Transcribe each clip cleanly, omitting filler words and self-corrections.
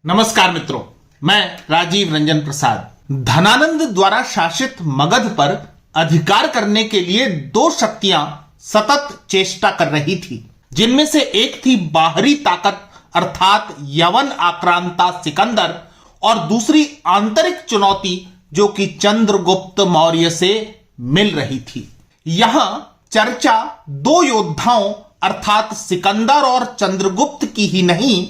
नमस्कार मित्रों, मैं राजीव रंजन प्रसाद। धनानंद द्वारा शासित मगध पर अधिकार करने के लिए दो शक्तियां सतत चेष्टा कर रही थी, जिनमें से एक थी बाहरी ताकत अर्थात यवन आक्रांता सिकंदर और दूसरी आंतरिक चुनौती जो कि चंद्रगुप्त मौर्य से मिल रही थी। यहां चर्चा दो योद्धाओं अर्थात सिकंदर और चंद्रगुप्त की ही नहीं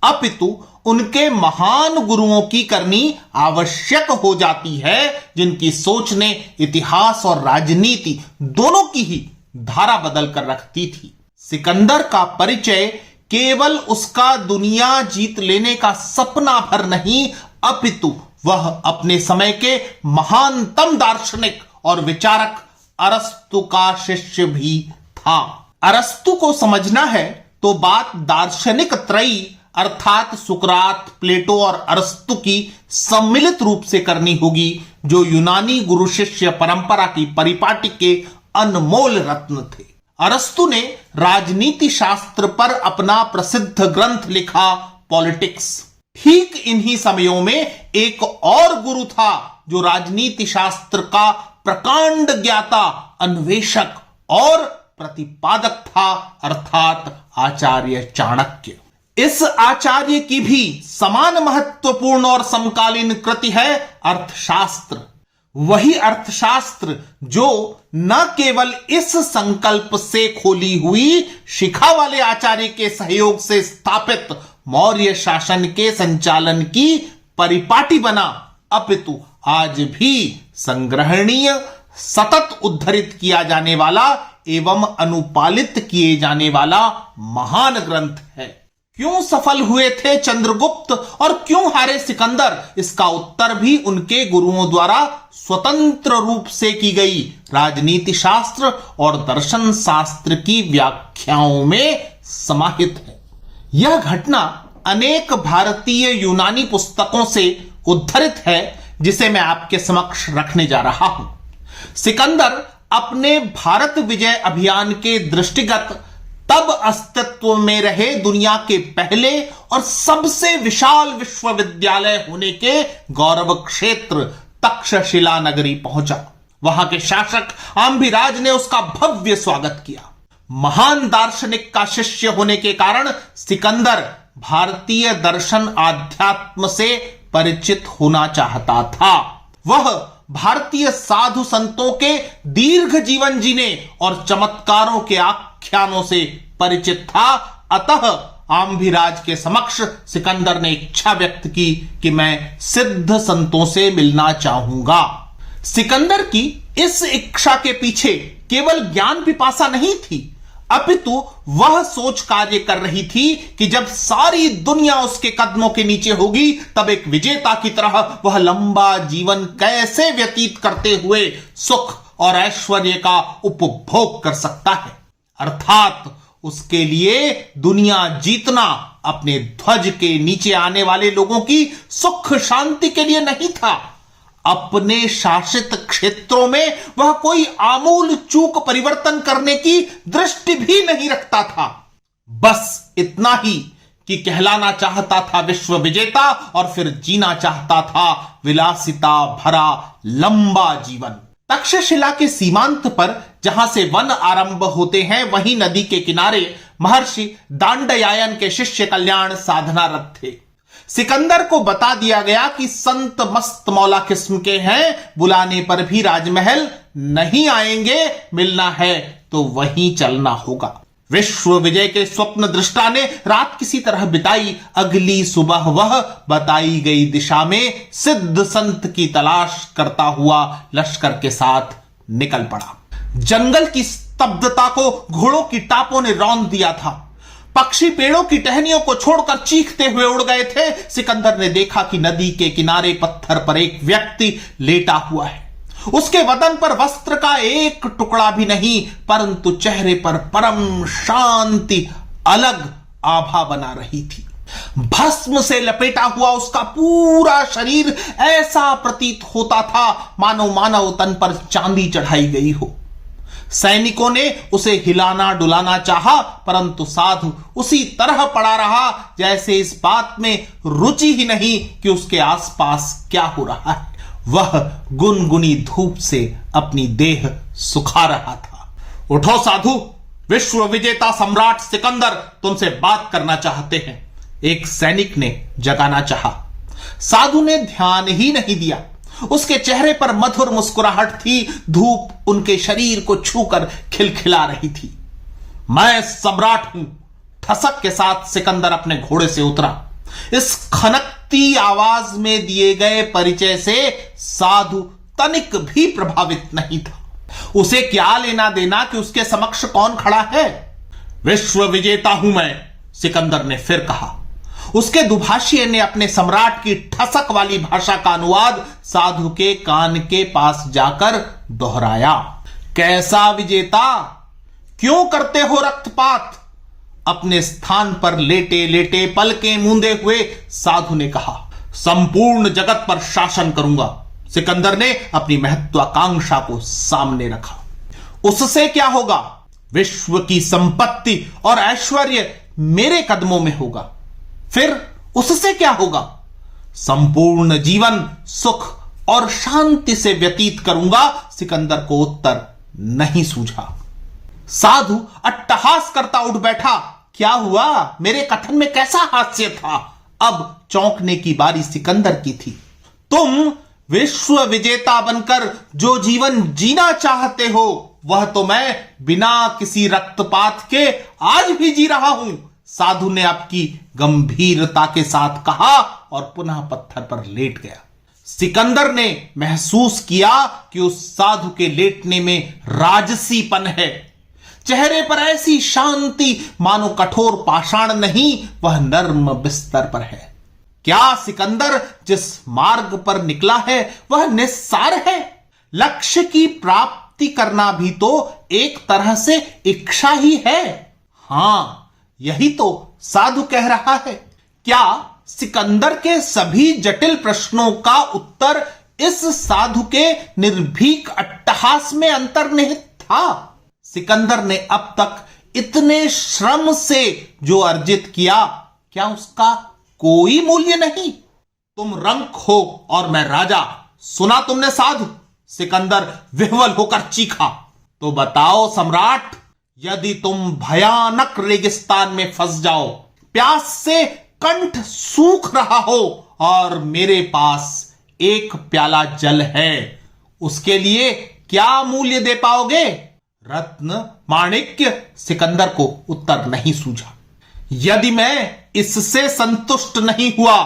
अपितु उनके महान गुरुओं की करनी आवश्यक हो जाती है, जिनकी सोच ने इतिहास और राजनीति दोनों की ही धारा बदल कर रखती थी। सिकंदर का परिचय केवल उसका दुनिया जीत लेने का सपना भर नहीं अपितु वह अपने समय के महानतम दार्शनिक और विचारक अरस्तु का शिष्य भी था। अरस्तु को समझना है तो बात दार्शनिक त्रयी अर्थात सुकरात, प्लेटो और अरस्तु की सम्मिलित रूप से करनी होगी, जो यूनानी गुरु शिष्य परंपरा की परिपाटी के अनमोल रत्न थे। अरस्तु ने राजनीति शास्त्र पर अपना प्रसिद्ध ग्रंथ लिखा, पॉलिटिक्स। ठीक इन्हीं समयों में एक और गुरु था जो राजनीति शास्त्र का प्रकांड ज्ञाता, अन्वेषक और प्रतिपादक था, अर्थात आचार्य चाणक्य। इस आचार्य की भी समान महत्वपूर्ण और समकालीन कृति है अर्थशास्त्र। वही अर्थशास्त्र जो न केवल इस संकल्प से खोली हुई शिखा वाले आचार्य के सहयोग से स्थापित मौर्य शासन के संचालन की परिपाटी बना अपितु आज भी संग्रहणीय, सतत उद्धरित किया जाने वाला एवं अनुपालित किए जाने वाला महान ग्रंथ है। क्यों सफल हुए थे चंद्रगुप्त और क्यों हारे सिकंदर, इसका उत्तर भी उनके गुरुओं द्वारा स्वतंत्र रूप से की गई राजनीति शास्त्र और दर्शन शास्त्र की व्याख्याओं में समाहित है। यह घटना अनेक भारतीय यूनानी पुस्तकों से उद्धृत है, जिसे मैं आपके समक्ष रखने जा रहा हूं। सिकंदर अपने भारत विजय अभियान के दृष्टिगत तब अस्तित्व में रहे दुनिया के पहले और सबसे विशाल विश्वविद्यालय होने के गौरव क्षेत्र तक्षशिला नगरी पहुंचा। वहां के शासक आम्भिराज ने उसका भव्य स्वागत किया। महान दार्शनिक का शिष्य होने के कारण सिकंदर भारतीय दर्शन आध्यात्म से परिचित होना चाहता था। वह भारतीय साधु संतों के दीर्घ जीवन जीने और चमत्कारों के आख्यानों से परिचित था। अतः आम्भिराज के समक्ष सिकंदर ने इच्छा व्यक्त की कि मैं सिद्ध संतों से मिलना चाहूंगा। सिकंदर की इस इच्छा के पीछे केवल ज्ञान पिपासा नहीं थी अपितु वह सोच कार्य कर रही थी कि जब सारी दुनिया उसके कदमों के नीचे होगी तब एक विजेता की तरह वह लंबा जीवन कैसे व्यतीत करते हुए सुख और ऐश्वर्य का उपभोग कर सकता है। अर्थात उसके लिए दुनिया जीतना अपने ध्वज के नीचे आने वाले लोगों की सुख शांति के लिए नहीं था। अपने शासित क्षेत्रों में वह कोई आमूल चूक परिवर्तन करने की दृष्टि भी नहीं रखता था। बस इतना ही कि कहलाना चाहता था विश्व विजेता और फिर जीना चाहता था विलासिता भरा लंबा जीवन। तक्षशिला के सीमांत पर जहां से वन आरंभ होते हैं, वहीं नदी के किनारे महर्षि दांडयायन के शिष्य कल्याण साधनारत थे। सिकंदर को बता दिया गया कि संत मस्त मौला किस्म के हैं, बुलाने पर भी राजमहल नहीं आएंगे, मिलना है तो वहीं चलना होगा। विश्व विजय के स्वप्न दृष्टा ने रात किसी तरह बिताई। अगली सुबह वह बताई गई दिशा में सिद्ध संत की तलाश करता हुआ लश्कर के साथ निकल पड़ा। जंगल की स्तब्धता को घोड़ों की टापों ने रौंद दिया था। पक्षी पेड़ों की टहनियों को छोड़कर चीखते हुए उड़ गए थे। सिकंदर ने देखा कि नदी के किनारे पत्थर पर एक व्यक्ति लेटा हुआ है। उसके बदन पर वस्त्र का एक टुकड़ा भी नहीं, परंतु चेहरे पर परम शांति अलग आभा बना रही थी। भस्म से लपेटा हुआ उसका पूरा शरीर ऐसा प्रतीत होता था मानो मानव तन पर चांदी चढ़ाई गई हो। सैनिकों ने उसे हिलाना डुलाना चाहा, परंतु साधु उसी तरह पड़ा रहा जैसे इस बात में रुचि ही नहीं कि उसके आसपास क्या हो रहा है। वह गुनगुनी धूप से अपनी देह सुखा रहा था। उठो साधु, विश्व विजेता सम्राट सिकंदर तुमसे बात करना चाहते हैं, एक सैनिक ने जगाना चाहा। साधु ने ध्यान ही नहीं दिया। उसके चेहरे पर मधुर मुस्कुराहट थी, धूप उनके शरीर को छूकर खिलखिला रही थी। मैं सम्राट हूं, ठसक के साथ सिकंदर अपने घोड़े से उतरा। इस खनकती आवाज में दिए गए परिचय से साधु तनिक भी प्रभावित नहीं था। उसे क्या लेना देना कि उसके समक्ष कौन खड़ा है। विश्व विजेता हूं मैं, सिकंदर ने फिर कहा। उसके दुभाषिये ने अपने सम्राट की ठसक वाली भाषा का अनुवाद साधु के कान के पास जाकर दोहराया। कैसा विजेता, क्यों करते हो रक्तपात? अपने स्थान पर लेटे लेटे पलकें मूंदे हुए साधु ने कहा। संपूर्ण जगत पर शासन करूंगा। सिकंदर ने अपनी महत्वाकांक्षा को सामने रखा। उससे क्या होगा? विश्व की संपत्ति और ऐश्वर्य मेरे कदमों में होगा। फिर उससे क्या होगा? संपूर्ण जीवन सुख और शांति से व्यतीत करूंगा। सिकंदर को उत्तर नहीं सूझा। साधु अट्टहास करता उठ बैठा। क्या हुआ? मेरे कथन में कैसा हास्य था? अब चौंकने की बारी सिकंदर की थी। तुम विश्व विजेता बनकर जो जीवन जीना चाहते हो, वह तो मैं बिना किसी रक्तपात के आज भी जी रहा हूं, साधु ने आपकी गंभीरता के साथ कहा और पुनः पत्थर पर लेट गया। सिकंदर ने महसूस किया कि उस साधु के लेटने में राजसीपन है। चेहरे पर ऐसी शांति मानो कठोर पाषाण नहीं, वह नर्म बिस्तर पर है। क्या सिकंदर जिस मार्ग पर निकला है वह निस्सार है? लक्ष्य की प्राप्ति करना भी तो एक तरह से इच्छा ही है। हां, यही तो साधु कह रहा है। क्या सिकंदर के सभी जटिल प्रश्नों का उत्तर इस साधु के निर्भीक अट्टहास में अंतर्निहित था? सिकंदर ने अब तक इतने श्रम से जो अर्जित किया, क्या उसका कोई मूल्य नहीं? तुम रंक हो और मैं राजा, सुना तुमने साधु? सिकंदर विह्वल होकर चीखा। तो बताओ सम्राट, यदि तुम भयानक रेगिस्तान में फंस जाओ, प्यास से कंठ सूख रहा हो और मेरे पास एक प्याला जल है, उसके लिए क्या मूल्य दे पाओगे? रत्न माणिक्य? सिकंदर को उत्तर नहीं सूझा। यदि मैं इससे संतुष्ट नहीं हुआ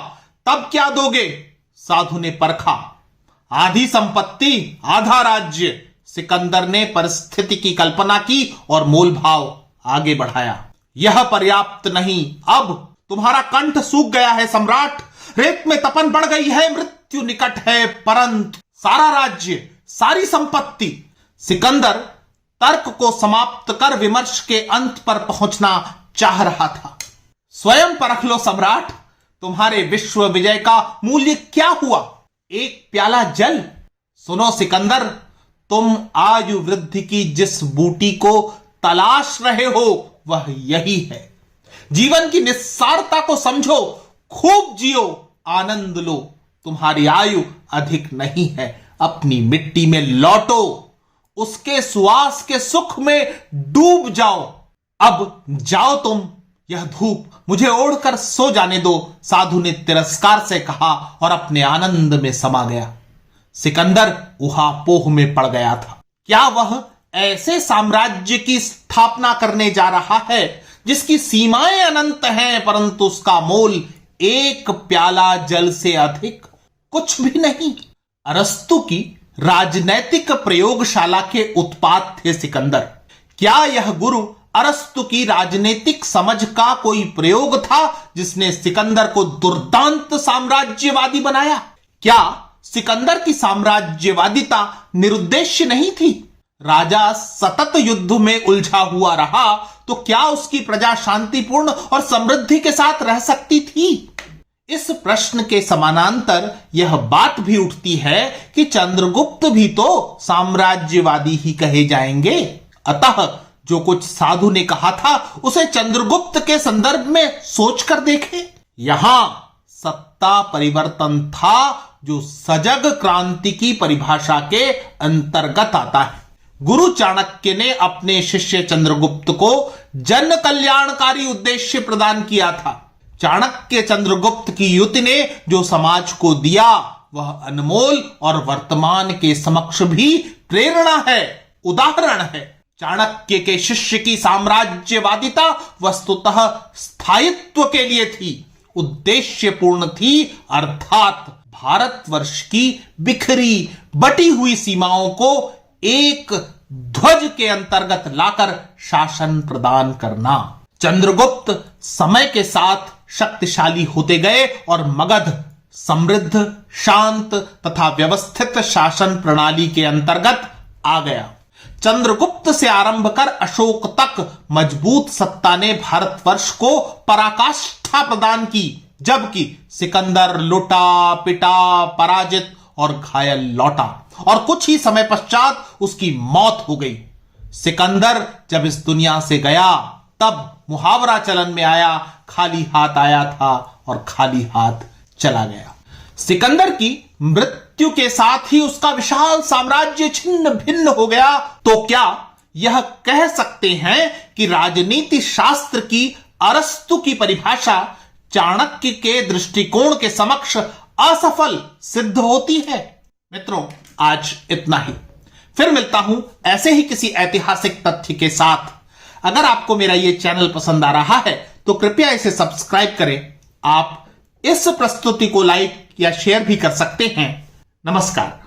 तब क्या दोगे? साधु ने परखा। आधी संपत्ति, आधा राज्य। सिकंदर ने परिस्थिति की कल्पना की और मोल भाव आगे बढ़ाया। यह पर्याप्त नहीं, अब तुम्हारा कंठ सूख गया है सम्राट, रेत में तपन बढ़ गई है, मृत्यु निकट है, परंतु सारा राज्य, सारी संपत्ति। सिकंदर तर्क को समाप्त कर विमर्श के अंत पर पहुंचना चाह रहा था। स्वयं परख लो सम्राट, तुम्हारे विश्व विजय का मूल्य क्या हुआ? एक प्याला जल। सुनो सिकंदर, तुम आयु वृद्धि की जिस बूटी को तलाश रहे हो वह यही है। जीवन की निस्सारता को समझो, खूब जियो, आनंद लो। तुम्हारी आयु अधिक नहीं है, अपनी मिट्टी में लौटो, उसके सुवास के सुख में डूब जाओ। अब जाओ तुम, यह धूप मुझे ओढ़कर सो जाने दो, साधु ने तिरस्कार से कहा और अपने आनंद में समा गया। सिकंदर उहापोह में पड़ गया था। क्या वह ऐसे साम्राज्य की स्थापना करने जा रहा है जिसकी सीमाएं अनंत हैं, परंतु उसका मोल एक प्याला जल से अधिक कुछ भी नहीं? अरस्तु की राजनैतिक प्रयोगशाला के उत्पाद थे सिकंदर। क्या यह गुरु अरस्तु की राजनीतिक समझ का कोई प्रयोग था जिसने सिकंदर को दुर्दांत साम्राज्यवादी बनाया? क्या सिकंदर की साम्राज्यवादिता निरुद्देश्य नहीं थी? राजा सतत युद्ध में उलझा हुआ रहा तो क्या उसकी प्रजा शांतिपूर्ण और समृद्धि के साथ रह सकती थी? इस प्रश्न के समानांतर यह बात भी उठती है कि चंद्रगुप्त भी तो साम्राज्यवादी ही कहे जाएंगे। अतः जो कुछ साधु ने कहा था उसे चंद्रगुप्त के संदर्भ में सोचकर देखें। यहां सत्ता परिवर्तन था जो सजग क्रांति की परिभाषा के अंतर्गत आता है। गुरु चाणक्य ने अपने शिष्य चंद्रगुप्त को जन कल्याणकारी उद्देश्य प्रदान किया था। चाणक्य चंद्रगुप्त की युति ने जो समाज को दिया वह अनमोल और वर्तमान के समक्ष भी प्रेरणा है, उदाहरण है। चाणक्य के शिष्य की साम्राज्यवादिता वस्तुतः स्थायित्व के लिए थी, उद्देश्यपूर्ण थी, अर्थात भारतवर्ष की बिखरी बटी हुई सीमाओं को एक ध्वज के अंतर्गत लाकर शासन प्रदान करना। चंद्रगुप्त समय के साथ शक्तिशाली होते गए और मगध समृद्ध, शांत तथा व्यवस्थित शासन प्रणाली के अंतर्गत आ गया। चंद्रगुप्त से आरंभ कर अशोक तक मजबूत सत्ता ने भारतवर्ष को पराकाष्ठा प्रदान की, जबकि सिकंदर लुटा पिटा, पराजित और घायल लौटा और कुछ ही समय पश्चात उसकी मौत हो गई। सिकंदर जब इस दुनिया से गया तब मुहावरा चलन में आया, खाली हाथ आया था और खाली हाथ चला गया। सिकंदर की मृत्यु के साथ ही उसका विशाल साम्राज्य छिन्न भिन्न हो गया। तो क्या यह कह सकते हैं कि राजनीति शास्त्र की अरस्तु की परिभाषा चाणक्य के दृष्टिकोण के समक्ष असफल सिद्ध होती है? मित्रों, आज इतना ही। फिर मिलता हूं ऐसे ही किसी ऐतिहासिक तथ्य के साथ। अगर आपको मेरा यह चैनल पसंद आ रहा है तो कृपया इसे सब्सक्राइब करें। आप इस प्रस्तुति को लाइक या शेयर भी कर सकते हैं। नमस्कार।